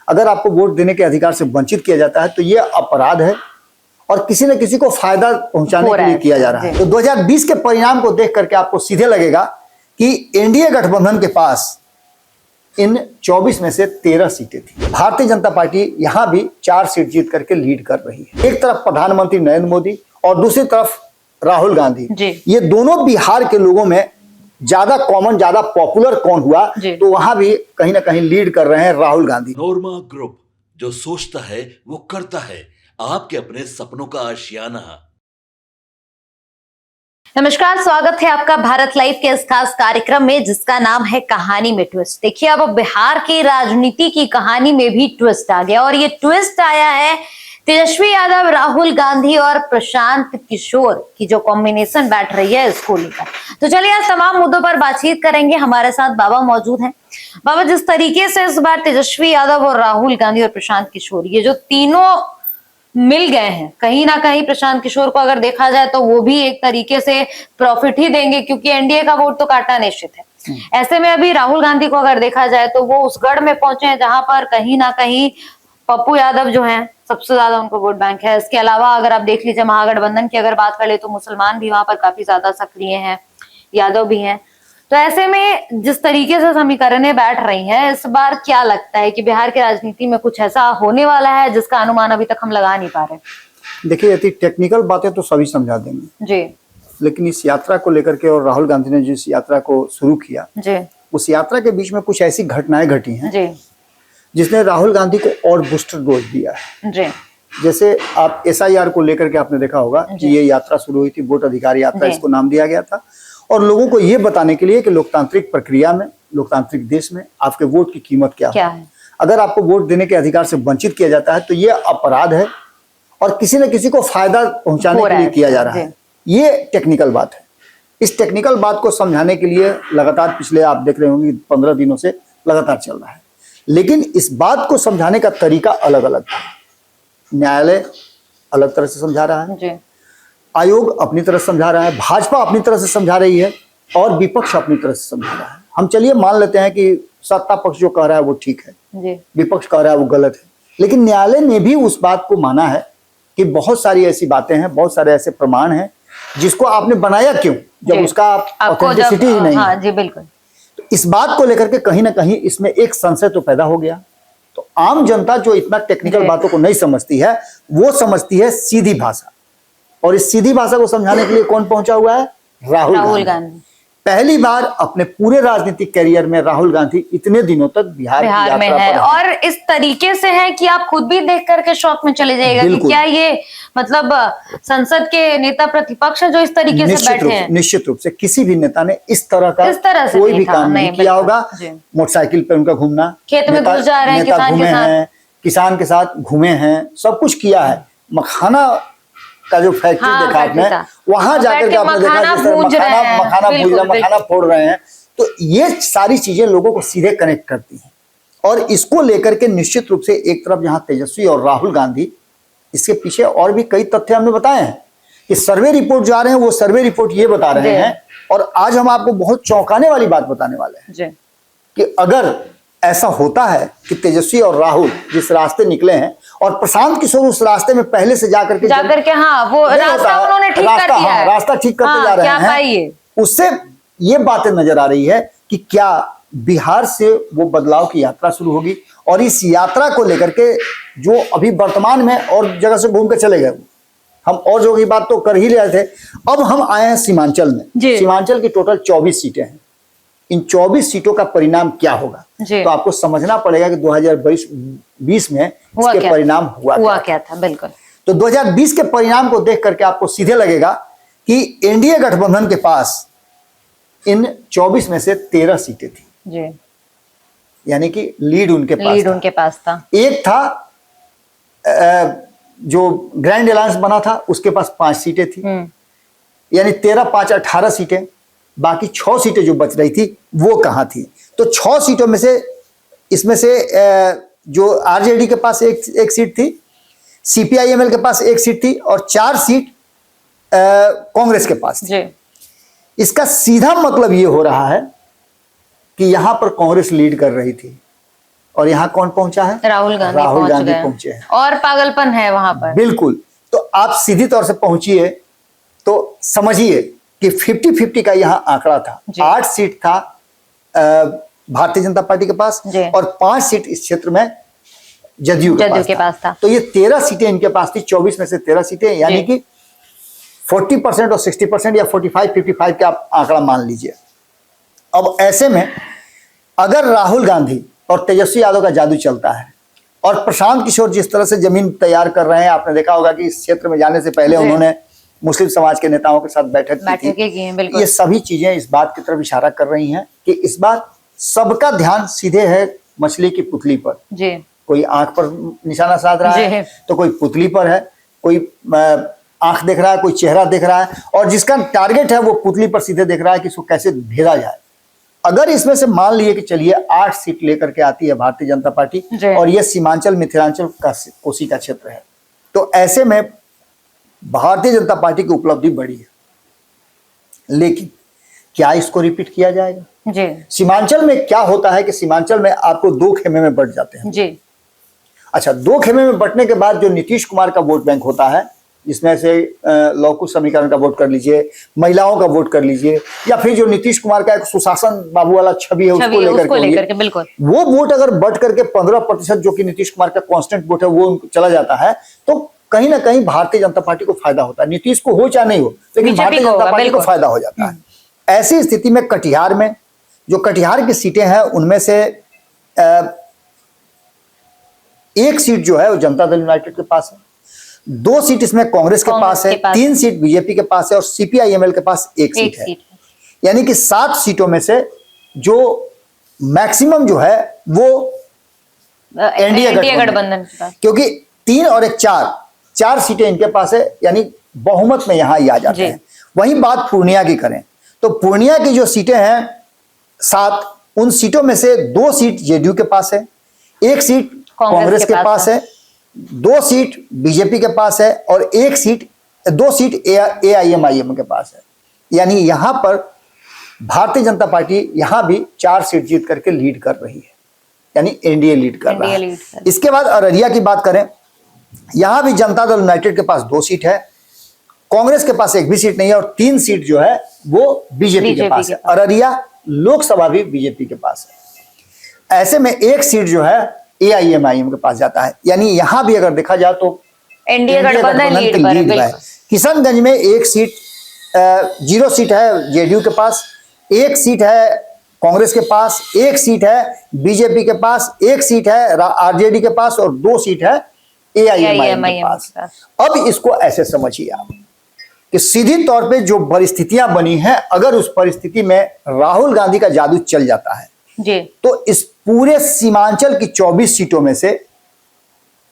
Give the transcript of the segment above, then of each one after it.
अगर आपको वोट देने के अधिकार से वंचित किया जाता है तो ये अपराध है और किसी न किसी को फायदा पहुंचाने के लिए किया जा रहा है। तो 2020 के परिणाम को देख करके आपको सीधे लगेगा कि एनडीए गठबंधन के पास इन 24 में से 13 सीटें थी। भारतीय जनता पार्टी यहां भी 4 सीट जीत करके लीड कर रही है। एक तरफ प्रधानमंत्री नरेंद्र मोदी और दूसरी तरफ राहुल गांधी। ये दोनों बिहार के लोगों में ज्यादा कॉमन, ज्यादा पॉपुलर कौन हुआ, तो वहां भी कहीं ना कहीं लीड कर रहे हैं राहुल गांधी। नोरमा ग्रुप, जो सोचता है वो करता है, आपके अपने सपनों का आशियाना। नमस्कार, स्वागत है आपका भारत लाइव के इस खास कार्यक्रम में जिसका नाम है कहानी में ट्विस्ट। देखिए, अब बिहार की राजनीति की कहानी में भी ट्विस्ट आ गया और ये ट्विस्ट आया है तेजस्वी यादव, राहुल गांधी और प्रशांत किशोर की जो कॉम्बिनेशन बैठ रही है इसको लेकर। तो चलिए आज तमाम मुद्दों पर बातचीत करेंगे। हमारे साथ बाबा मौजूद हैं। बाबा, जिस तरीके से इस बार तेजस्वी यादव और राहुल गांधी और प्रशांत किशोर ये जो तीनों मिल गए हैं, कहीं ना कहीं प्रशांत किशोर को अगर देखा जाए तो वो भी एक तरीके से प्रॉफिट ही देंगे क्योंकि एनडीए का वोट तो काटना निश्चित है। ऐसे में अभी राहुल गांधी को अगर देखा जाए तो वो उस गढ़ में पहुंचे हैं जहां पर कहीं ना कहीं पप्पू यादव जो हैं सबसे ज्यादा उनको वोट बैंक है। इसके अलावा अगर आप देख लीजिए महागठबंधन की अगर बात करें तो मुसलमान भी वहां पर काफी ज्यादा सक्रिय हैं, यादव भी हैं। तो ऐसे में जिस तरीके से समीकरणें बैठ रही हैं, इस बार क्या लगता है कि बिहार की राजनीति में कुछ ऐसा होने वाला है जिसका अनुमान अभी तक हम लगा नहीं पा रहे? देखिए, यदि टेक्निकल बातें तो सभी समझा देंगे जी, लेकिन इस यात्रा को लेकर के और राहुल गांधी ने जिस यात्रा को शुरू किया जी, उस यात्रा के बीच में कुछ ऐसी घटनाएं घटी हैं जी जिसने राहुल गांधी को और बूस्टर डोज दिया है जी। जैसे आप एसआईआर को लेकर के आपने देखा होगा कि ये यात्रा शुरू हुई थी, वोट अधिकार यात्रा इसको नाम दिया गया था, और लोगों को ये बताने के लिए कि लोकतांत्रिक प्रक्रिया में, लोकतांत्रिक देश में आपके वोट की कीमत क्या है। अगर आपको वोट देने के अधिकार से वंचित किया जाता है तो ये अपराध है और किसी न किसी को फायदा पहुंचाने के लिए किया जा रहा है। ये टेक्निकल बात है। इस टेक्निकल बात को समझाने के लिए लगातार पिछले आप देख रहे होंगे 15 दिनों से लगातार चल रहा है, लेकिन इस बात को समझाने का तरीका अलग अलग है। न्यायालय अलग तरह से समझा रहा है, आयोग अपनी तरह से समझा रहा है, भाजपा अपनी तरह से समझा रही है और विपक्ष अपनी तरह से समझा रहा है। हम चलिए मान लेते हैं कि सत्ता पक्ष जो कह रहा है वो ठीक है, विपक्ष कह रहा है वो गलत है, लेकिन न्यायालय ने भी उस बात को माना है कि बहुत सारी ऐसी बातें हैं, बहुत सारे ऐसे प्रमाण हैं जिसको आपने बनाया क्यों, जब उसका ऑथेंटिसिटी ही नहीं है। जी बिल्कुल। तो इस बात को लेकर के कहीं ना कहीं इसमें एक संशय तो पैदा हो गया। तो आम जनता जो इतना टेक्निकल बातों को नहीं समझती है, वो समझती है सीधी भाषा, और इस सीधी भाषा को समझाने के लिए कौन पहुंचा हुआ है? राहुल गांधी। पहली बार अपने पूरे राजनीतिक कैरियर में राहुल गांधी इतने दिनों तक बिहार में है और इस तरीके से है कि आप खुद भी देख करके शौक में चले जाएगा कि क्या ये मतलब संसद के नेता प्रतिपक्ष जो इस तरीके से बैठे हैं। निश्चित रूप से किसी भी नेता ने इस तरह का कोई भी काम नहीं किया होगा। मोटरसाइकिल पे उनका घूमना, खेत में घुस जा रहे हैं, किसान के साथ घूमे हैं, सब कुछ किया है। मखाना का जो फैक्ट्री देखा आपने, वहां जाकर के आपने देखा मखाना भूज रहा, मखाना फोड़ रहे हैं। तो ये सारी चीजें लोगों को सीधे कनेक्ट करती हैं और इसको लेकर के निश्चित रूप से एक तरफ जहां तेजस्वी और राहुल गांधी, इसके पीछे और भी कई तथ्य हमने बताए हैं कि सर्वे रिपोर्ट जो आ रहे हैं वो सर्वे रिपोर्ट ये बता रहे हैं, और आज हम आपको बहुत चौंकाने वाली बात बताने वाले हैं कि अगर ऐसा होता है कि तेजस्वी और राहुल जिस रास्ते निकले हैं और प्रशांत किशोर उस रास्ते में पहले से जाकर के हाँ वो रास्ता उन्होंने ठीक कर दिया है, रास्ता ठीक करते जा रहे हैं, उससे ये बातें नजर आ रही है कि क्या बिहार से वो बदलाव की यात्रा शुरू होगी। और इस यात्रा को लेकर के जो अभी वर्तमान में और जगह से घूम कर चले गए, हम और जगह की बात तो कर ही रहे थे, अब हम आए हैं सीमांचल में। सीमांचल की टोटल 24 सीटें हैं। इन 24 सीटों का परिणाम क्या होगा, तो आपको समझना पड़ेगा कि 2020 में इसके परिणाम हुआ क्या था। बिल्कुल। तो 2020 के परिणाम को देख करके आपको सीधे लगेगा कि एनडीए गठबंधन के पास इन 24 में से 13 सीटें थी जी। यानी कि लीड उनके पास था। एक था जो ग्रैंड अलायंस बना था उसके पास 5 सीटें थी, यानी 13, 5, 18 सीटें। बाकी 6 सीटें जो बच रही थी वो कहां थी? तो 6 सीटों में से इसमें से जो आरजेडी के पास एक सीट थी, सीपीआईएमएल के पास 1 सीट थी और 4 सीट कांग्रेस के पास थी। इसका सीधा मतलब ये हो रहा है कि यहां पर कांग्रेस लीड कर रही थी और यहाँ कौन पहुंचा है? राहुल गांधी पहुंचे हैं। और पागलपन है वहां पर। बिल्कुल। तो आप सीधी तौर से पहुंचिए तो समझिए कि 50-50 का यहाँ आंकड़ा था। 8 सीट था भारतीय जनता पार्टी के पास और 5 सीट इस क्षेत्र में जदयू के पास था। तो ये 13 सीटें इनके पास थी, 24 में से 13 सीटें, यानी कि 40% और 60% या 45-55 का आप आंकड़ा मान लीजिए। अब ऐसे में अगर राहुल गांधी और तेजस्वी यादव का जादू चलता है और प्रशांत किशोर जिस तरह से जमीन तैयार कर रहे हैं, आपने देखा होगा कि इस क्षेत्र में जाने से पहले उन्होंने मुस्लिम समाज के नेताओं के साथ बैठक की थी। ये सभी चीजें इस बात की तरफ इशारा कर रही हैं कि इस बार सबका ध्यान सीधे है मछली की पुतली पर। कोई आंख पर निशाना साध रहा है तो कोई पुतली पर है, कोई आंख देख रहा है, कोई चेहरा देख रहा है, और जिसका टारगेट है वो पुतली पर सीधे देख रहा है कि इसको कैसे भेजा जाए। अगर इसमें से मान लिए कि चलिए 8 सीट लेकर के आती है भारतीय जनता पार्टी और ये सीमांचल मिथिलांचल का कोसी का क्षेत्र है, तो ऐसे में भारतीय जनता पार्टी की उपलब्धि बड़ी है। लेकिन क्या इसको रिपीट किया जाएगा? सीमांचल में क्या होता है कि सीमांचल में आपको 2 खेमे में बंट जाते हैं। अच्छा, 2 खेमे में बंटने के बाद जो नीतीश कुमार का वोट बैंक होता है, जिसमें से लौकुश समीकरण का वोट कर लीजिए, महिलाओं का वोट कर लीजिए, या फिर जो नीतीश कुमार का एक सुशासन बाबू वाला छवि है उसको लेकर के बिल्कुल वो वोट अगर बढ़ करके 15% जो कि नीतीश कुमार का कांस्टेंट वोट है वो चला जाता है, तो कहीं ना कहीं भारतीय जनता पार्टी को फायदा होता है। नीतीश को हो चाहे नहीं हो, लेकिन भारतीय जनता पार्टी को फायदा हो जाता है। ऐसी स्थिति में कटिहार में जो कटिहार की सीटें हैं उनमें से 1 सीट जो है वो जनता दल यूनाइटेड के पास है, 2 सीट इसमें कांग्रेस के पास है, 3 सीट बीजेपी के पास है और सीपीआईएमएल के पास 1 सीट है। यानी कि 7 सीटों में से जो मैक्सिमम जो है वो एनडीए गठबंधन के पास, क्योंकि 3 और 1 4 सीटें इनके पास है, यानी बहुमत में यहां आ जाते हैं। वहीं बात पूर्णिया की करें तो पूर्णिया की जो सीटें हैं 7, उन सीटों में से 2 सीट जेडीयू के पास है, 1 सीट कांग्रेस के पास है, 2 सीट बीजेपी के पास है और 2 सीट एआईएमआईएम के पास है। यानी यहां पर भारतीय जनता पार्टी यहां भी 4 सीट जीत करके लीड कर रही है, यानी एनडीए लीड कर रहा है। इसके बाद अररिया की बात करें, यहां भी जनता दल यूनाइटेड के पास 2 सीट है, कांग्रेस के पास 1 भी सीट नहीं है और 3 सीट जो है वो बीजेपी के पास है। अररिया लोकसभा भी बीजेपी के पास है। ऐसे में 1 सीट जो है एआईएमआईएम के पास जाता है, यानी यहां भी अगर देखा जाए तो एनडीए गठबंधन लीड है। किशनगंज में 1 सीट 0 सीट है जेडीयू के पास, 1 सीट है कांग्रेस के पास, 1 सीट है बीजेपी के पास, 1 सीट है आरजेडी के पास और 2 सीट है एआईएमआईएम के पास। अब इसको ऐसे समझिए आप कि सीधी तौर पे जो परिस्थितियां बनी हैं, अगर उस परिस्थिति में राहुल गांधी का जादू चल जाता है तो इस पूरे सीमांचल की 24 सीटों में से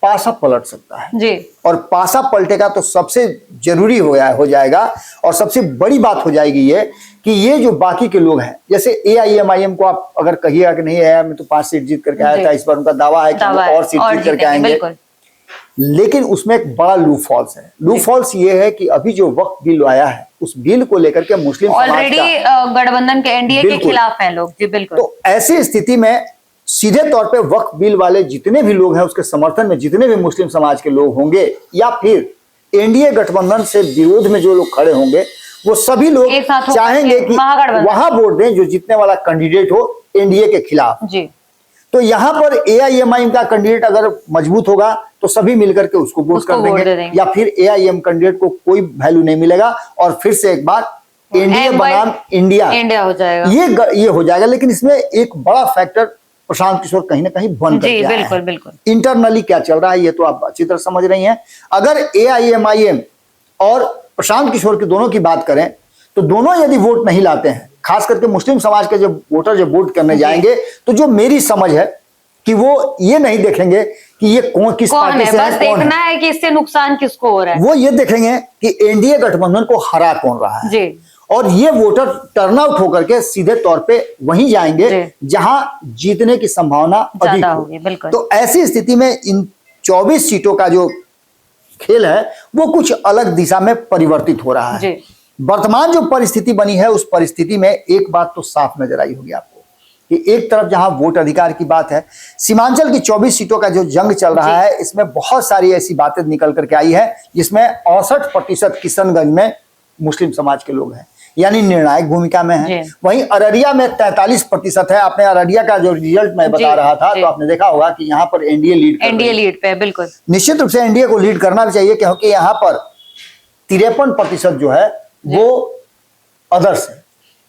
पासा पलट सकता है और पासा पलटेगा तो सबसे जरूरी हो जाएगा और सबसे बड़ी बात हो जाएगी ये कि ये जो बाकी के लोग हैं, जैसे एआईएमआईएम को आप अगर कहिएगा कि नहीं है मैं तो 5 सीट जीत करके आया था, इस बार उनका दावा है कि और सीट जीत करके आएंगे, लेकिन उसमें एक बड़ा लूप फॉल्स है। लूप फॉल्स ये है कि अभी जो वक्फ बिल आया है उस बिल को लेकर के मुस्लिम ऑलरेडी गठबंधन के एनडीए के खिलाफ हैं लोग जी। बिल्कुल। तो ऐसी स्थिति में सीधे तौर पे वक्फ बिल वाले जितने भी लोग हैं उसके समर्थन में जितने भी मुस्लिम समाज के लोग होंगे या फिर एनडीए गठबंधन से विरोध में जो लोग खड़े होंगे वो सभी लोग चाहेंगे कि वहां वोट दें जो जीतने वाला कैंडिडेट हो एनडीए के खिलाफ जी। तो यहां पर एआईएमआईएम का कैंडिडेट अगर मजबूत होगा तो सभी मिलकर के उसको वोट कर देंगे या फिर एआईएम कैंडिडेट को कोई वैल्यू नहीं मिलेगा और फिर से एक बार एनडीए बनाम इंडिया हो जाएगा, ये हो जाएगा। लेकिन इसमें एक बड़ा फैक्टर प्रशांत किशोर कहीं ना कहीं बन करके आया है। बिल्कुल। इंटरनली क्या चल रहा है ये तो आप अच्छी तरह समझ रही हैं। अगर एआईएमआईएम और प्रशांत किशोर की दोनों की बात करें तो दोनों यदि वोट नहीं लाते हैं, खास करके मुस्लिम समाज के जब वोटर जब वोट करने जाएंगे तो जो मेरी समझ है कि वो ये नहीं देखेंगे कि ये किस पार्टी से है, बस देखना है कि इससे नुकसान किसको हो रहा है। वो ये देखेंगे कि एनडीए गठबंधन को हरा कौन रहा है जी। और ये वोटर टर्नआउट होकर के सीधे तौर पे वहीं जाएंगे जहां जीतने की संभावना अधिक होगी। तो ऐसी स्थिति में इन 24 सीटों का जो खेल है वो कुछ अलग दिशा में परिवर्तित हो रहा है। वर्तमान जो परिस्थिति बनी है उस परिस्थिति में एक बात तो साफ नजर आई होगी आपको कि एक तरफ जहां वोट अधिकार की बात है, सीमांचल की 24 सीटों का जो जंग चल रहा है, इसमें बहुत सारी ऐसी बातें निकल करके आई है जिसमें 68% किशनगंज में मुस्लिम समाज के लोग हैं, यानी निर्णायक भूमिका में है। वहीं अररिया में 43% है। आपने अररिया का जो रिजल्ट मैं बता रहा था, तो आपने देखा होगा कि यहाँ पर एनडीए लीड पे, बिल्कुल निश्चित रूप से एनडीए को लीड करना भी चाहिए, क्योंकि यहाँ पर 53% जो है वो अदर्स है।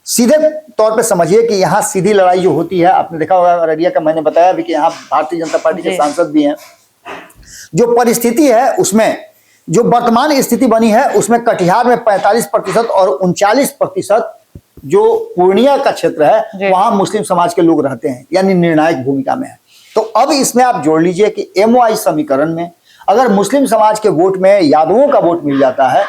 सीधे तौर पे समझिए कि यहाँ सीधी लड़ाई जो होती है, आपने देखा होगा अररिया का, मैंने बताया भी कि यहाँ भारतीय जनता पार्टी के सांसद भी हैं। जो परिस्थिति है उसमें, जो वर्तमान स्थिति बनी है उसमें कटिहार में 45% और 39% जो पूर्णिया का क्षेत्र है वहां मुस्लिम समाज के लोग रहते हैं, यानी निर्णायक भूमिका में है। तो अब इसमें आप जोड़ लीजिए कि एमओआई समीकरण में अगर मुस्लिम समाज के वोट में यादवों का वोट मिल जाता है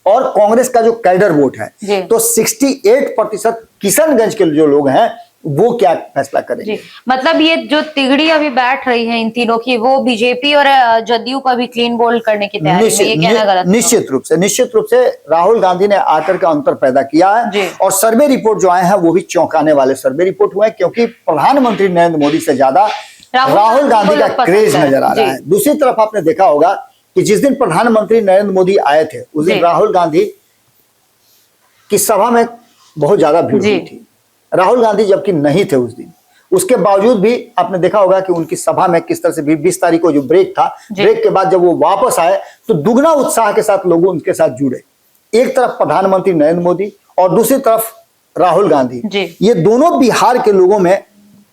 और कांग्रेस का जो कैडर वोट है, तो 68% किशनगंज के जो लोग हैं वो क्या फैसला करेंगे। मतलब ये जो तिगड़ी अभी बैठ रही है इन तीनों की, वो बीजेपी और जदयू का भी क्लीन बोल्ड करने की तैयारी में, ये कहना गलत निश्चित रूप से राहुल गांधी ने आकर के अंतर पैदा किया है। और सर्वे रिपोर्ट जो आए हैं वो भी चौंकाने वाले सर्वे रिपोर्ट हुए, क्योंकि प्रधानमंत्री नरेंद्र मोदी से ज्यादा राहुल गांधी का क्रेज नजर आ रहा है। दूसरी तरफ आपने देखा होगा कि जिस दिन प्रधानमंत्री नरेंद्र मोदी आए थे उस दिन राहुल गांधी की सभा में बहुत ज्यादा भीड़ हुई थी। राहुल गांधी जबकि नहीं थे उस दिन, उसके बावजूद भी आपने देखा होगा कि उनकी सभा में किस तरह से 20 तारीख को जो ब्रेक था, ब्रेक के बाद जब वो वापस आए तो दुगना उत्साह के साथ लोग उनके साथ जुड़े। एक तरफ प्रधानमंत्री नरेंद्र मोदी और दूसरी तरफ राहुल गांधी, ये दोनों बिहार के लोगों में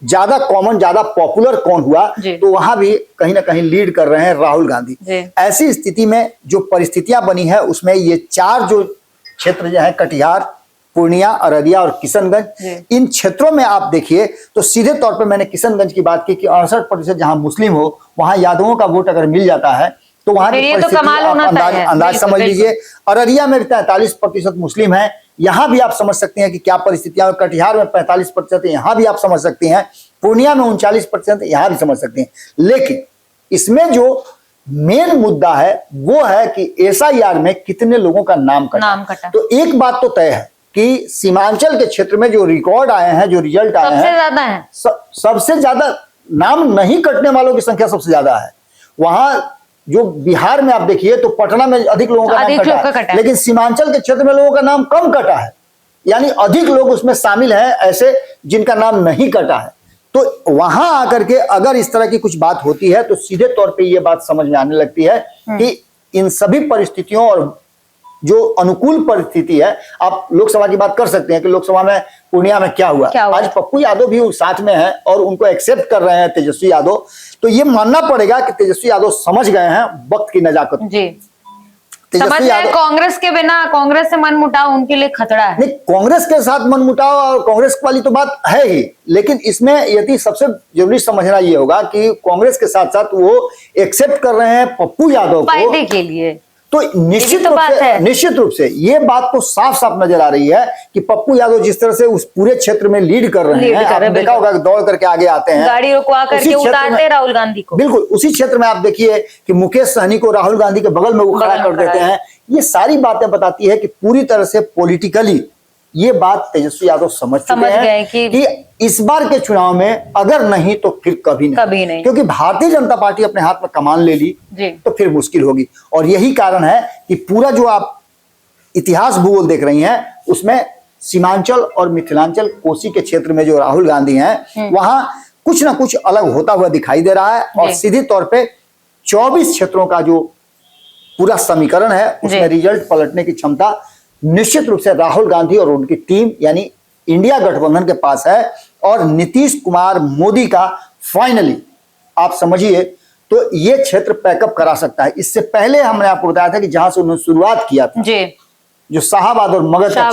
ज्यादा कॉमन, ज्यादा पॉपुलर कौन हुआ, तो वहां भी कहीं ना कहीं लीड कर रहे हैं राहुल गांधी। ऐसी स्थिति में जो परिस्थितियां बनी है उसमें ये चार जो क्षेत्र जो है, कटिहार, पूर्णिया, अररिया और किशनगंज, इन क्षेत्रों में आप देखिए तो सीधे तौर पे मैंने किशनगंज की बात की कि 68% जहां मुस्लिम हो वहां यादवों का वोट अगर मिल जाता है तो वहां की परिस्थिति अंदाज समझ लीजिए। अररिया में 43% मुस्लिम है, यहां भी आप समझ सकते हैं कि क्या परिस्थितियां। और कटिहार में 45% यहां भी आप समझ सकते हैं, पूर्णिया में 39% यहां भी समझ सकते हैं। लेकिन इसमें जो मेन मुद्दा है वो है कि एसआईआर में कितने लोगों का नाम कटा। तो एक बात तो तय है कि सीमांचल के क्षेत्र में जो रिकॉर्ड आए हैं, जो रिजल्ट आए हैं, ज्यादा है, सबसे ज्यादा नाम नहीं कटने वालों की संख्या सबसे ज्यादा है। वहां जो बिहार में आप देखिए तो पटना में अधिक लोगों का नाम कटा है, लेकिन सीमांचल के क्षेत्र में लोगों का नाम कम कटा है, यानी अधिक लोग उसमें शामिल हैं ऐसे जिनका नाम नहीं कटा है। तो वहां आकर के अगर इस तरह की कुछ बात होती है तो सीधे तौर पे ये बात समझ में आने लगती है कि इन सभी परिस्थितियों और जो अनुकूल परिस्थिति है, आप लोकसभा की बात कर सकते हैं कि लोकसभा में पूर्णिया में क्या हुआ। आज पप्पू यादव भी साथ में है और उनको एक्सेप्ट कर रहे हैं तेजस्वी यादव। तो ये मानना पड़ेगा कि तेजस्वी यादव समझ गए हैं वक्त की नजाकत जी। समझ गए कांग्रेस के बिना, कांग्रेस से मनमुटाव उनके लिए खतरा है। नहीं, कांग्रेस के साथ मनमुटाव और कांग्रेस वाली तो बात है ही, लेकिन इसमें यदि सबसे जरूरी समझना ये होगा कि कांग्रेस के साथ साथ वो एक्सेप्ट कर रहे हैं पप्पू यादव को फायदे के लिए। तो निश्चित रूप से ये बात तो साफ साफ नजर आ रही है कि पप्पू यादव जिस तरह से उस पूरे क्षेत्र में लीड कर रहे हैं, आपने देखा होगा कि दौड़ करके आगे आते हैं, गाड़ी रुकवा करके उतारते राहुल गांधी को। बिल्कुल उसी क्षेत्र में आप देखिए कि मुकेश सहनी को राहुल गांधी के बगल में वो खड़ा कर देते हैं। ये सारी बातें बताती है कि पूरी तरह से पॉलिटिकली ये बात तेजस्वी यादव समझ चुके हैं कि इस बार के चुनाव में अगर नहीं तो फिर कभी नहीं, क्योंकि भारतीय जनता पार्टी अपने हाथ में कमान ले ली तो फिर मुश्किल होगी। और यही कारण है कि पूरा जो आप इतिहास भूगोल देख रही हैं उसमें सीमांचल और मिथिलांचल कोसी के क्षेत्र में जो राहुल गांधी हैं वहां कुछ ना कुछ अलग होता हुआ दिखाई दे रहा है। और सीधे तौर पे 24 क्षेत्रों का जो पूरा समीकरण है उसमें रिजल्ट पलटने की क्षमता निश्चित रूप से राहुल गांधी और उनकी टीम यानी इंडिया गठबंधन के पास है। और नीतीश कुमार मोदी का फाइनली आप समझिए तो ये क्षेत्र पैकअप करा सकता है। इससे पहले हमने आपको बताया था कि जहां से उन्होंने शुरुआत किया था जी, जो शाहाबाद और मगध का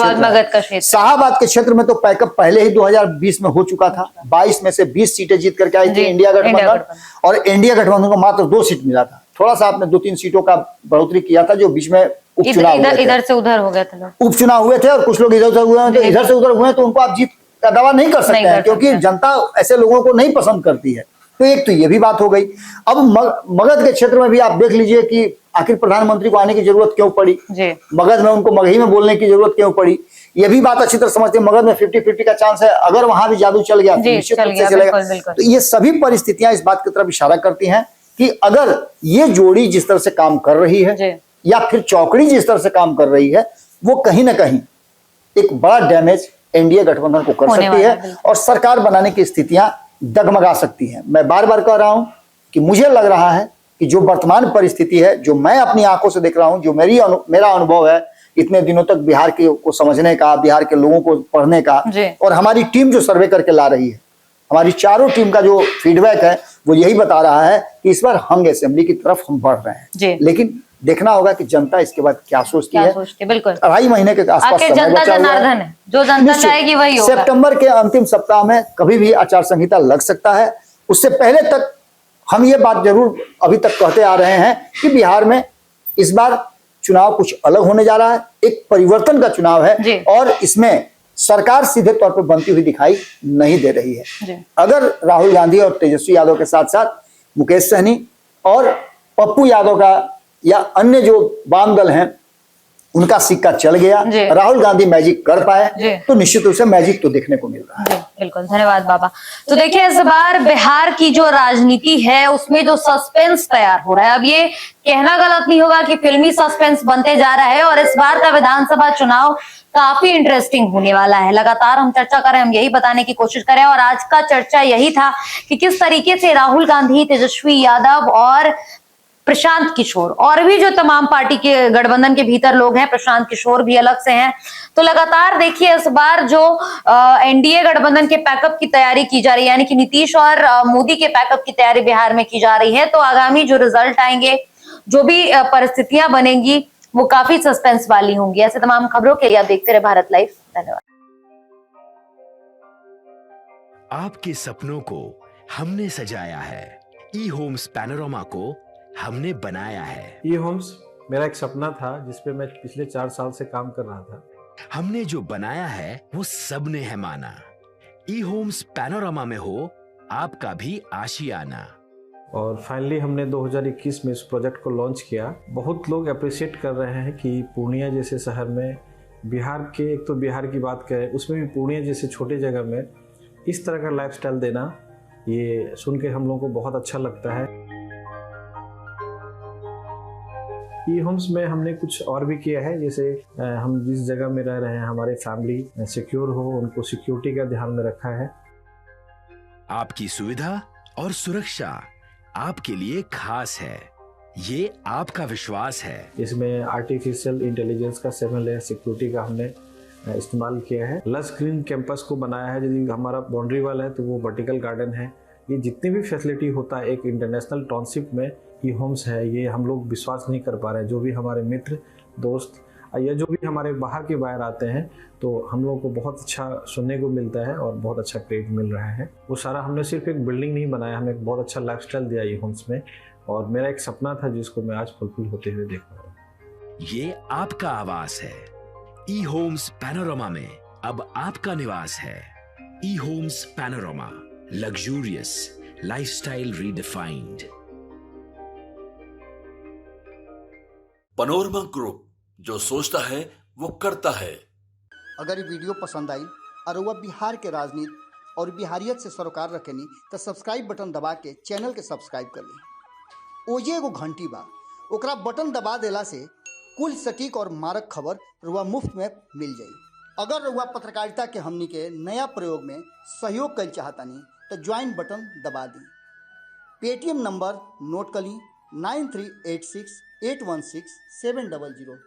क्षेत्र, शाहाबाद के क्षेत्र में तो पैकअप पहले ही 2020 में हो चुका था। 22 में से 20 सीटें जीत करके आई थी इंडिया गठबंधन, और इंडिया गठबंधन को मात्र 2 सीट मिला था। थोड़ा सा आपने 2-3 सीटों का बढ़ोतरी किया था जो बीच में उपचुनाव इधर से उधर हो गया था, उपचुनाव हुए थे और कुछ लोग इधर से हुए हैं। तो इधर से उधर हुए तो उनको आप जीत का दावा नहीं कर सकते हैं, क्योंकि जनता ऐसे लोगों को नहीं पसंद करती है। तो एक तो ये भी बात हो गई। अब मगध के क्षेत्र में भी आप देख लीजिए कि आखिर प्रधानमंत्री को आने की जरूरत क्यों पड़ी, जी। मगध में उनको मगही में बोलने की जरूरत क्यों पड़ी, ये भी बात अच्छी तरह समझते हैं। मगध में 50-50 का चांस है, अगर वहां भी जादू चल गया तो निश्चित रूप से चलेगा। तो ये सभी परिस्थितियां इस बात की तरफ इशारा करती हैं कि अगर ये जोड़ी जिस तरह से काम कर रही है या फिर चौकड़ी जिस तरह से काम कर रही है, वो कहीं ना कहीं एक बड़ा डैमेज एनडीए गठबंधन को कर सकती है और सरकार बनाने की स्थितियां डगमगा सकती हैं। मैं बार बार कह रहा हूं कि मुझे लग रहा है कि जो वर्तमान परिस्थिति है, जो मैं अपनी आंखों से देख रहा हूं, जो मेरा अनुभव है इतने दिनों तक बिहार को समझने का, बिहार के लोगों को पढ़ने का, और हमारी टीम जो सर्वे करके ला रही है, हमारी चारों टीम का जो फीडबैक है वो यही बता रहा है कि इस बार हंग असेंबली की तरफ हम बढ़ रहे हैं। लेकिन देखना होगा कि जनता इसके बाद क्या सोचती है। बिल्कुल 2.5 महीने के आसपास समय बचा हुआ है, जो जनता चाहेगी वही होगा। सितंबर के अंतिम सप्ताह में कभी भी आचार संहिता लग सकता है। उससे पहले तक हम ये बात जरूर अभी तक कहते आ रहे हैं कि बिहार में इस बार चुनाव कुछ अलग होने जा रहा है, एक परिवर्तन का चुनाव है और इसमें सरकार सीधे तौर पर बनती हुई दिखाई नहीं दे रही है। अगर राहुल गांधी और तेजस्वी यादव के साथ साथ मुकेश सहनी और पप्पू यादव का या अन्य जो वाम दल हैं उनका सिक्का चल गया, राहुल गांधी मैजिक कर पाए, तो निश्चित रूप से मैजिक तो देखने को मिल रहा है। बिल्कुल, धन्यवाद बाबा। तो देखिए इस बार बिहार की जो राजनीति है उसमें जो सस्पेंस तैयार हो रहा है, अब ये कहना गलत नहीं होगा कि फिल्मी सस्पेंस बनते जा रहा है और इस बार का विधानसभा चुनाव काफी इंटरेस्टिंग होने वाला है। लगातार हम चर्चा करें, हम यही बताने की कोशिश करें और आज का चर्चा यही था कि किस तरीके से राहुल गांधी, तेजस्वी यादव और प्रशांत किशोर और भी जो तमाम पार्टी के गठबंधन के भीतर लोग हैं, प्रशांत किशोर भी अलग से हैं, तो लगातार देखिए इस बार जो एनडीए गठबंधन के पैकअप की तैयारी की जा रही है, यानी कि नीतीश और मोदी के पैकअप की तैयारी बिहार में की जा रही है, तो आगामी जो रिजल्ट आएंगे, जो भी परिस्थितियां बनेंगी वो काफी सस्पेंस वाली होंगी। ऐसे तमाम खबरों के लिए आप देखते रहे भारत लाइव। धन्यवाद। आपके सपनों को हमने सजाया है, ई होम्स पैनोरमा को हमने बनाया है। ई होम्स मेरा एक सपना था जिसपे मैं पिछले 4 साल से काम कर रहा था। हमने जो बनाया है वो सबने है माना। ई होम्स पैनोरमा में हो आपका भी आशियाना। और फाइनली हमने 2021 में इस प्रोजेक्ट को लॉन्च किया। बहुत लोग अप्रिशिएट कर रहे हैं कि पूर्णिया जैसे शहर में, बिहार के, एक तो बिहार की बात करें उसमें भी पूर्णिया जैसे छोटे जगह में इस तरह का लाइफस्टाइल देना, ये सुन के हम लोगों को बहुत अच्छा लगता है। ई होम्स में हमने कुछ और भी किया है, जैसे हम जिस जगह में रह रहे हैं हमारे फैमिली सिक्योर हो, उनको सिक्योरिटी का ध्यान में रखा है। आपकी सुविधा और सुरक्षा आपके लिए खास है, ये आपका विश्वास है। इसमें आर्टिफिशियल इंटेलिजेंस का 7 लेयर सिक्योरिटी का हमने इस्तेमाल किया है। लस ग्रीन कैंपस को बनाया है, यदि हमारा बाउंड्री वाल है तो वो वर्टिकल गार्डन है। ये जितनी भी फैसिलिटी होता है एक इंटरनेशनल टाउनशिप में, ई होम्स है, ये हम लोग विश्वास नहीं कर पा रहे हैं। जो भी हमारे मित्र, दोस्त या जो भी हमारे बाहर के बाहर आते हैं तो हम लोगों को बहुत अच्छा सुनने को मिलता है और बहुत अच्छा क्रेडिट मिल रहा है। वो सारा हमने सिर्फ एक बिल्डिंग नहीं बनाया, हमें एक बहुत अच्छा लाइफस्टाइल दिया ई होम्स में, और मेरा एक सपना था जिसको मैं आज फुलफिल होते हुए देख रहा हूँ। ये आपका आवास है। ई होम्स पैनोरमा में अब आपका निवास है। E homes panorama, luxurious lifestyle redefined. Panorama group, जो सोचता है वो करता है। अगर ये वीडियो पसंद आई और वह बिहार के राजनीति और बिहारियत से सरोकार रखेनी तो सब्सक्राइब बटन दबा के चैनल के सब्सक्राइब कर ली। ओजे एगो घंटी बा, ओकरा बटन दबा देला से कुल सटीक और मारक खबर रुआ मुफ्त में मिल जाई। अगर रुआ पत्रकारिता के हमनी के नया प्रयोग में सहयोग कर चाहतानी तो ज्वाइन बटन दबा दी। पेटीएम नंबर नोट कर ली 9386 816 700।